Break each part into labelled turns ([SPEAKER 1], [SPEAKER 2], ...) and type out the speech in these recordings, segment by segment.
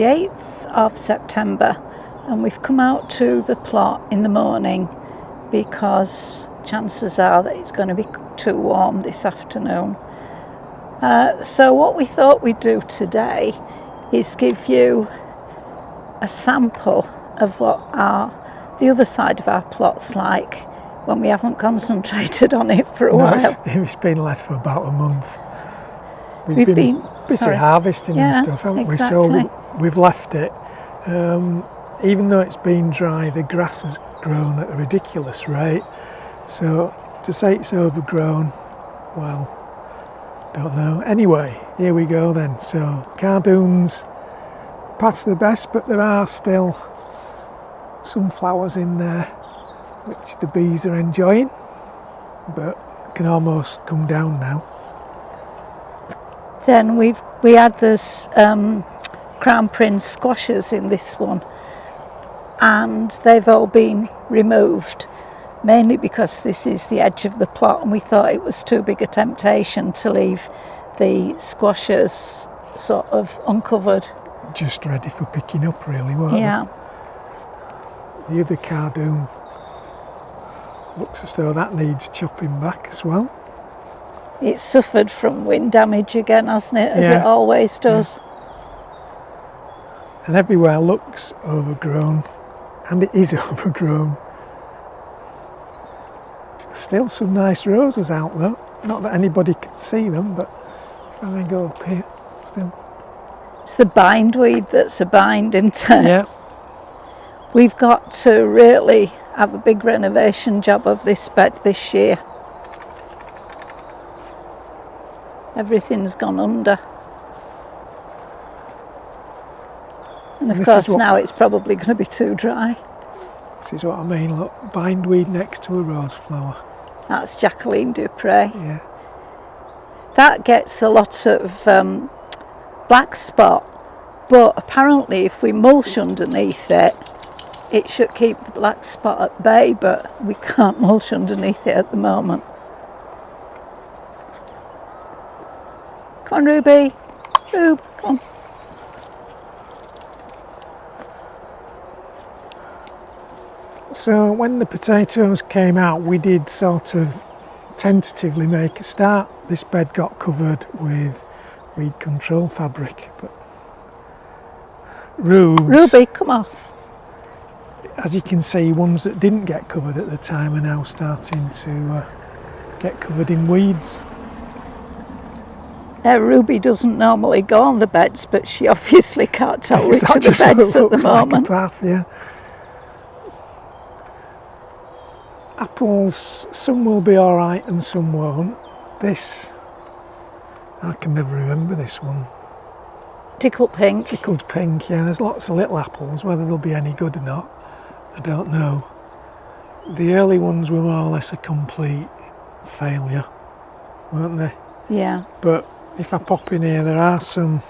[SPEAKER 1] the 8th of September and we've come out to the plot in the morning because chances are that it's going to be too warm this afternoon. So what we thought we'd do today is give you a sample of what the other side of our plot's like when we haven't concentrated on it for a while.
[SPEAKER 2] It's been left for about a month. We've been busy harvesting and stuff, haven't we? So we've left it. Even though it's been dry, the grass has grown at a ridiculous rate. So to say it's overgrown, well, don't know. Anyway, here we go then. So cardoons past the best, but there are still some flowers in there which the bees are enjoying, but can almost come down now.
[SPEAKER 1] Then we had this Crown Prince squashes in this one, and they've all been removed, mainly because this is the edge of the plot and we thought it was too big a temptation to leave the squashes sort of uncovered.
[SPEAKER 2] Just ready for picking up really, weren't they?
[SPEAKER 1] Yeah.
[SPEAKER 2] The other cardoon looks as though that needs chopping back as well.
[SPEAKER 1] It's suffered from wind damage again, hasn't it, as it always does.
[SPEAKER 2] Yeah. And everywhere looks overgrown, and it is overgrown. Still some nice roses out though. Not that anybody can see them, but trying to go up here still.
[SPEAKER 1] It's the bindweed that's a bind, isn't it?
[SPEAKER 2] Yeah.
[SPEAKER 1] We've got to really have a big renovation job of this bed this year. Everything's gone under. And of course now it's probably going to be too dry.
[SPEAKER 2] This is what I mean, look, bindweed next to a rose flower.
[SPEAKER 1] That's Jacqueline Dupre.
[SPEAKER 2] Yeah.
[SPEAKER 1] That gets a lot of black spot, but apparently if we mulch underneath it, it should keep the black spot at bay, but we can't mulch underneath it at the moment. Come on, Ruby. Rube, come on.
[SPEAKER 2] So when the potatoes came out, we did sort of tentatively make a start. This bed got covered with weed control fabric, but
[SPEAKER 1] Ruby, come off.
[SPEAKER 2] As you can see, ones that didn't get covered at the time are now starting to get covered in weeds.
[SPEAKER 1] Ruby doesn't normally go on the beds, but she obviously can't tell which of the beds at the moment.
[SPEAKER 2] Like a path, yeah. Apples, some will be alright and some won't. This, I can never remember this one.
[SPEAKER 1] Tickled pink.
[SPEAKER 2] Tickled pink, yeah. There's lots of little apples, whether they'll be any good or not, I don't know. The early ones were more or less a complete failure, weren't they?
[SPEAKER 1] Yeah.
[SPEAKER 2] But if I pop in here, there are some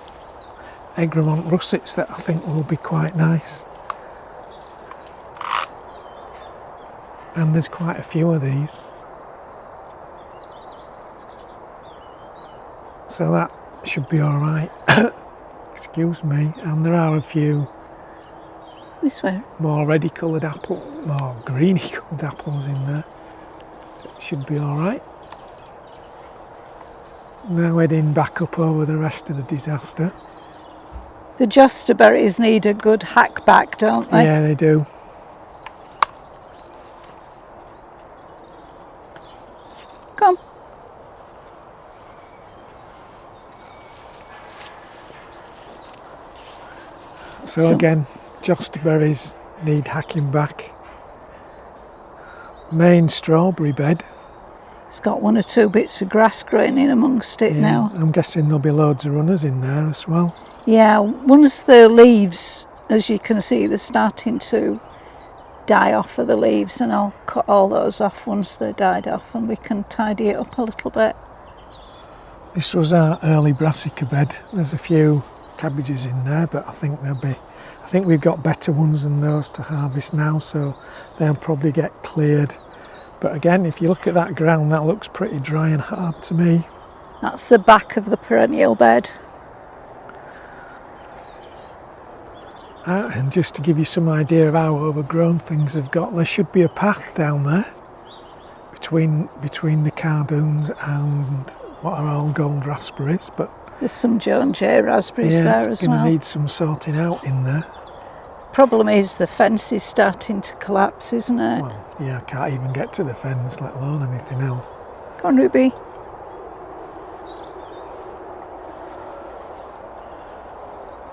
[SPEAKER 2] Egremont russets that I think will be quite nice. And there's quite a few of these. So that should be alright. Excuse me. And there are a few
[SPEAKER 1] this way.
[SPEAKER 2] More reddy coloured apple, more greeny coloured apples in there. It should be alright. Now heading back up over the rest of the disaster.
[SPEAKER 1] The josterberries need a good hack back, don't they?
[SPEAKER 2] Yeah, they do.
[SPEAKER 1] Come.
[SPEAKER 2] So again, josterberries need hacking back. Main strawberry bed.
[SPEAKER 1] It's got one or two bits of grass growing in amongst it now.
[SPEAKER 2] I'm guessing there'll be loads of runners in there as well.
[SPEAKER 1] Yeah, once the leaves, as you can see, they're starting to die off of the leaves, and I'll cut all those off once they're died off and we can tidy it up a little bit.
[SPEAKER 2] This was our early brassica bed. There's a few cabbages in there, but I think we've got better ones than those to harvest now, so they'll probably get cleared. But again, if you look at that ground, that looks pretty dry and hard to me.
[SPEAKER 1] That's the back of the perennial bed.
[SPEAKER 2] And just to give you some idea of how overgrown things have got, there should be a path down there between the cardoons and what are all gold raspberries, but
[SPEAKER 1] there's some Joan Jay raspberries there as well.
[SPEAKER 2] It's going to need some sorting out in there.
[SPEAKER 1] Problem is the fence is starting to collapse, isn't it?
[SPEAKER 2] Well, yeah, I can't even get to the fence, let alone anything else.
[SPEAKER 1] Go on, Ruby.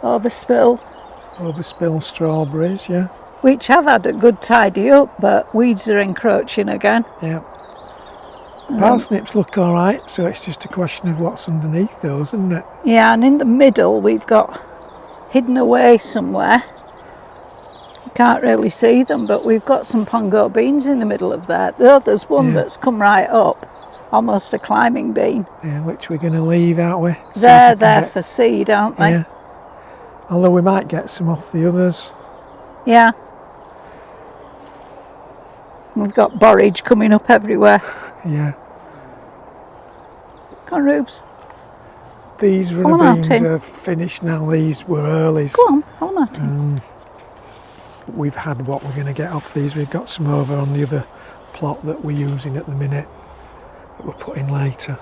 [SPEAKER 2] Overspill strawberries, yeah.
[SPEAKER 1] Which have had a good tidy up, but weeds are encroaching again.
[SPEAKER 2] Yeah. Parsnips look all right, so it's just a question of what's underneath those, isn't it?
[SPEAKER 1] Yeah, and in the middle we've got hidden away somewhere. You can't really see them, but we've got some pongo beans in the middle of there. Though there's one that's come right up, almost a climbing bean.
[SPEAKER 2] Yeah, which we're going to leave, aren't we?
[SPEAKER 1] They're there for seed, aren't they?
[SPEAKER 2] Yeah. Although we might get some off the others.
[SPEAKER 1] Yeah. We've got borage coming up everywhere.
[SPEAKER 2] Yeah.
[SPEAKER 1] Go on, Rubes.
[SPEAKER 2] These runner beans are finished now. These were earlies.
[SPEAKER 1] Go on, follow Martin.
[SPEAKER 2] We've had what we're going to get off these. We've got some over on the other plot that we're using at the minute that we're putting later.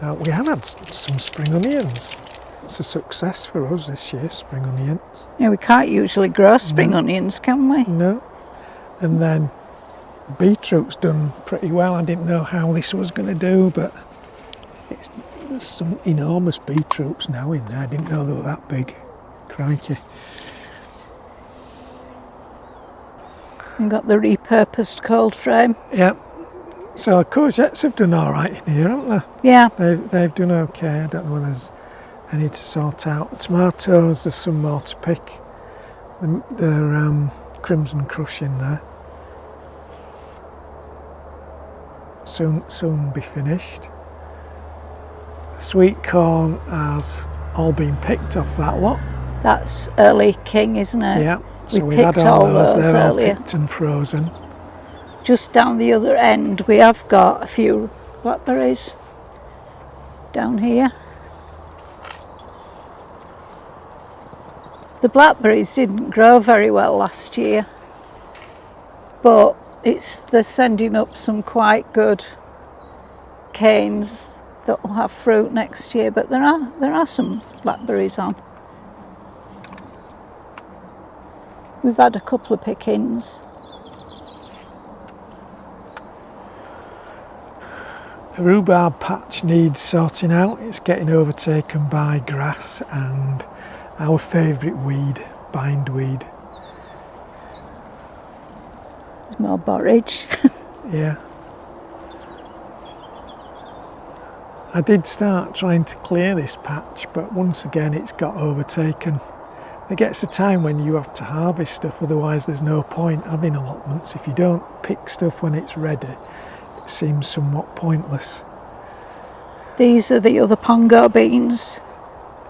[SPEAKER 2] We have had some spring onions. It's a success for us this year, spring onions.
[SPEAKER 1] Yeah, we can't usually grow spring onions, can we?
[SPEAKER 2] No. And then beetroot's done pretty well. I didn't know how this was going to do, but there's some enormous beetroots now in there. I didn't know they were that big. Crikey.
[SPEAKER 1] We've got the repurposed cold frame.
[SPEAKER 2] Yeah. So courgettes have done all right in here, haven't they?
[SPEAKER 1] Yeah.
[SPEAKER 2] They've done okay. I don't know whether there's any to sort out. The tomatoes, there's some more to pick. They're crimson crush in there. Soon be finished. The sweet corn has all been picked off that lot.
[SPEAKER 1] That's early king, isn't it?
[SPEAKER 2] Yeah. So
[SPEAKER 1] we
[SPEAKER 2] we've had all those. They're
[SPEAKER 1] earlier.
[SPEAKER 2] all picked and frozen.
[SPEAKER 1] Just down the other end, we have got a few blackberries down here. The blackberries didn't grow very well last year, but they're sending up some quite good canes that will have fruit next year. But there are some blackberries on. We've had a couple of pickings.
[SPEAKER 2] The rhubarb patch needs sorting out. It's getting overtaken by grass and our favourite weed, bindweed.
[SPEAKER 1] There's more borage.
[SPEAKER 2] Yeah. I did start trying to clear this patch, but once again it's got overtaken. There gets a time when you have to harvest stuff, otherwise there's no point having allotments. If you don't pick stuff when it's ready, it seems somewhat pointless.
[SPEAKER 1] These are the other pongo beans.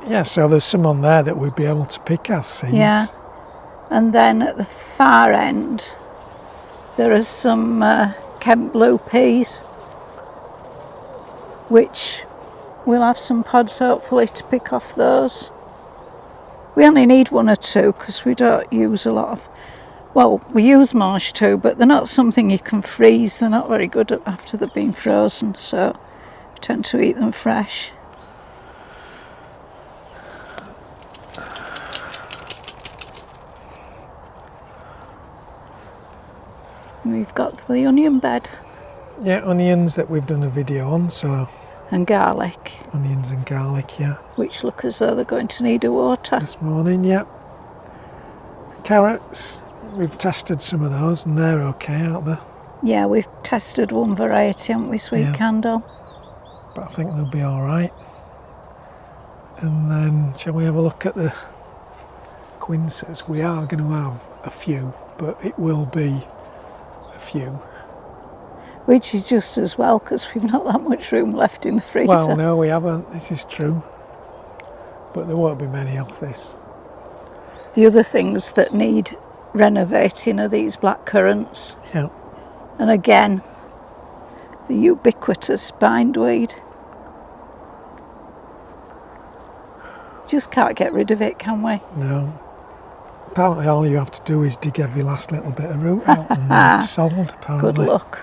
[SPEAKER 2] Yeah, so there's some on there that we'd be able to pick as seeds.
[SPEAKER 1] Yeah, and then at the far end there are some Kent blue peas, which we'll have some pods hopefully to pick off those. We only need one or two because we don't use a lot of, well, we use marsh too, but they're not something you can freeze. They're not very good after they've been frozen, so we tend to eat them fresh. And we've got the onion bed.
[SPEAKER 2] Yeah, onions that we've done a video on, so.
[SPEAKER 1] And garlic.
[SPEAKER 2] Onions and garlic, yeah.
[SPEAKER 1] Which look as though they're going to need a water.
[SPEAKER 2] This morning, yeah. Carrots, we've tested some of those and they're okay, aren't they?
[SPEAKER 1] Yeah, we've tested one variety, haven't we, Sweet Candle?
[SPEAKER 2] But I think they'll be all right. And then, shall we have a look at the quinces? We are going to have a few, but it will be a few.
[SPEAKER 1] Which is just as well, because we've not that much room left in the freezer.
[SPEAKER 2] Well, no, we haven't. This is true. But there won't be many of this.
[SPEAKER 1] The other things that need renovating are these black currants.
[SPEAKER 2] Yeah.
[SPEAKER 1] And again, the ubiquitous bindweed. Just can't get rid of it, can we?
[SPEAKER 2] No. Apparently all you have to do is dig every last little bit of root out and then it's sold, apparently.
[SPEAKER 1] Good luck.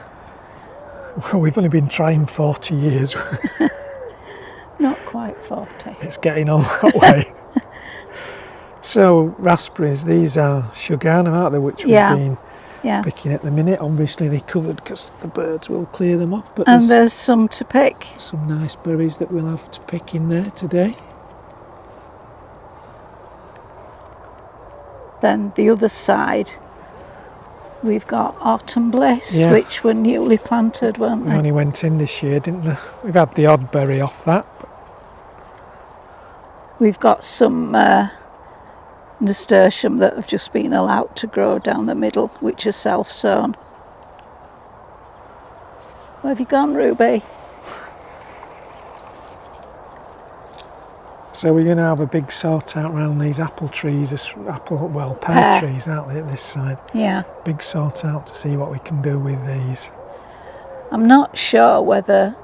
[SPEAKER 2] Well, we've only been trying 40 years.
[SPEAKER 1] Not quite 40.
[SPEAKER 2] It's getting on that way. So, raspberries, these are Shugana, aren't they, which we've been picking at the minute. Obviously they're covered because the birds will clear them off. But
[SPEAKER 1] and there's some to pick.
[SPEAKER 2] Some nice berries that we'll have to pick in there today.
[SPEAKER 1] Then the other side, we've got Autumn Bliss, which were newly planted, weren't they?
[SPEAKER 2] We only went in this year, didn't we? We've had the odd berry off that.
[SPEAKER 1] We've got some nasturtium that have just been allowed to grow down the middle, which are self-sown. Where have you gone, Ruby?
[SPEAKER 2] So we're going to have a big sort out around these apple trees, pear trees, aren't they, at this side?
[SPEAKER 1] Yeah.
[SPEAKER 2] Big sort out to see what we can do with these.
[SPEAKER 1] I'm not sure whether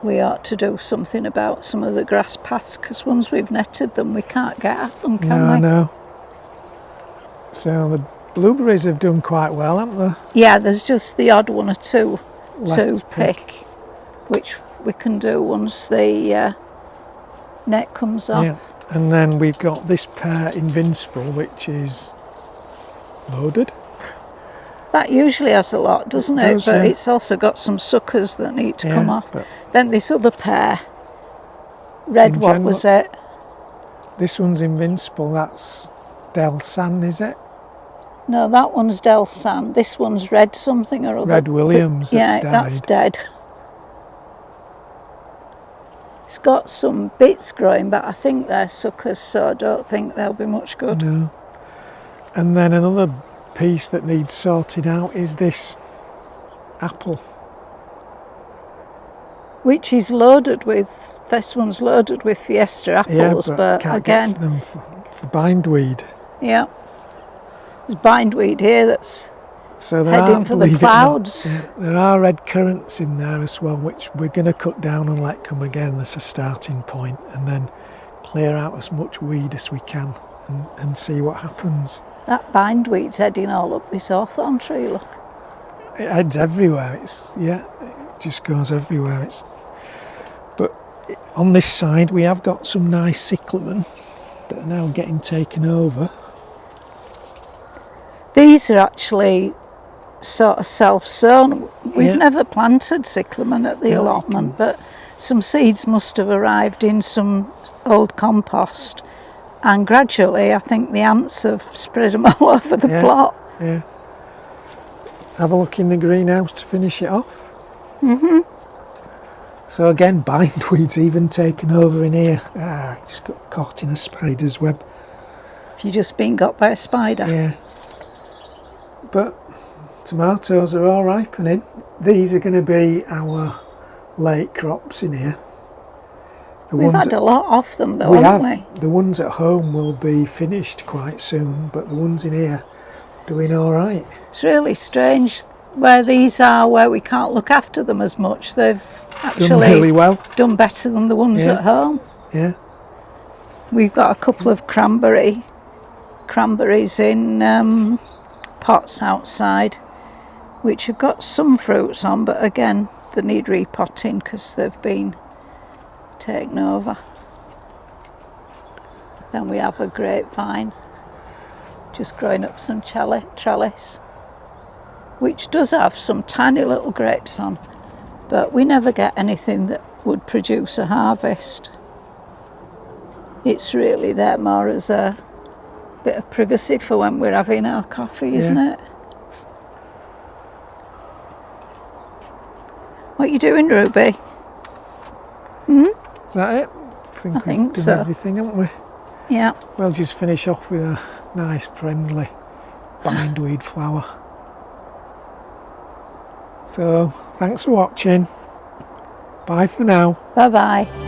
[SPEAKER 1] we ought to do something about some of the grass paths, because once we've netted them, we can't get at them, can we?
[SPEAKER 2] No. So the blueberries have done quite well, haven't they?
[SPEAKER 1] Yeah, there's just the odd one or two
[SPEAKER 2] Left
[SPEAKER 1] to pick, which we can do once the net comes off.
[SPEAKER 2] Yeah. And then we've got this pear Invincible, which is loaded.
[SPEAKER 1] That usually has a lot, doesn't it? But it's also got some suckers that need to come off. Then this other pear, red, what was it?
[SPEAKER 2] This one's Invincible, that's Del San, is it?
[SPEAKER 1] No, that one's Del San. This one's Red something or other.
[SPEAKER 2] Red Williams,
[SPEAKER 1] that's dead. It's got some bits growing, but I think they're suckers, so I don't think they'll be much good.
[SPEAKER 2] No. And then another piece that needs sorted out is this apple.
[SPEAKER 1] Which is loaded with, this one's loaded with Fiesta apples, but
[SPEAKER 2] can't
[SPEAKER 1] again...
[SPEAKER 2] get them for bindweed.
[SPEAKER 1] Yeah. There's bindweed here that's heading for the clouds.
[SPEAKER 2] There are red currants in there as well, which we're going to cut down and let come again as a starting point, and then clear out as much weed as we can and see what happens.
[SPEAKER 1] That bindweed's heading all up this hawthorn tree, look.
[SPEAKER 2] It heads everywhere, it just goes everywhere. But on this side we have got some nice cyclamen that are now getting taken over.
[SPEAKER 1] These are actually sort of self-sown. We've never planted cyclamen at the allotment, but some seeds must have arrived in some old compost, and gradually I think the ants have spread them all over the plot.
[SPEAKER 2] Yeah. Have a look in the greenhouse to finish it off. So again, bindweed's even taken over in here. Just got caught in a spider's web.
[SPEAKER 1] Have you just been got by a spider?
[SPEAKER 2] Yeah. But tomatoes are all ripening. These are going to be our late crops in here.
[SPEAKER 1] We've had a lot of them though, haven't we?
[SPEAKER 2] The ones at home will be finished quite soon, but the ones in here doing all right.
[SPEAKER 1] It's really strange where these are, where we can't look after them as much. They've actually
[SPEAKER 2] done really well.
[SPEAKER 1] Done better than the ones at home.
[SPEAKER 2] Yeah.
[SPEAKER 1] We've got a couple of cranberries in pots outside, which have got some fruits on, but again they need repotting because they've been taken over. Then we have a grapevine just growing up some trellis, which does have some tiny little grapes on, but we never get anything that would produce a harvest. It's really there more as a bit of privacy for when we're having our coffee, isn't it? What are you doing, Ruby?
[SPEAKER 2] Is that it? I think we've done everything, haven't we?
[SPEAKER 1] Yeah.
[SPEAKER 2] We'll just finish off with a nice friendly bindweed flower. So, thanks for watching. Bye for now.
[SPEAKER 1] Bye bye.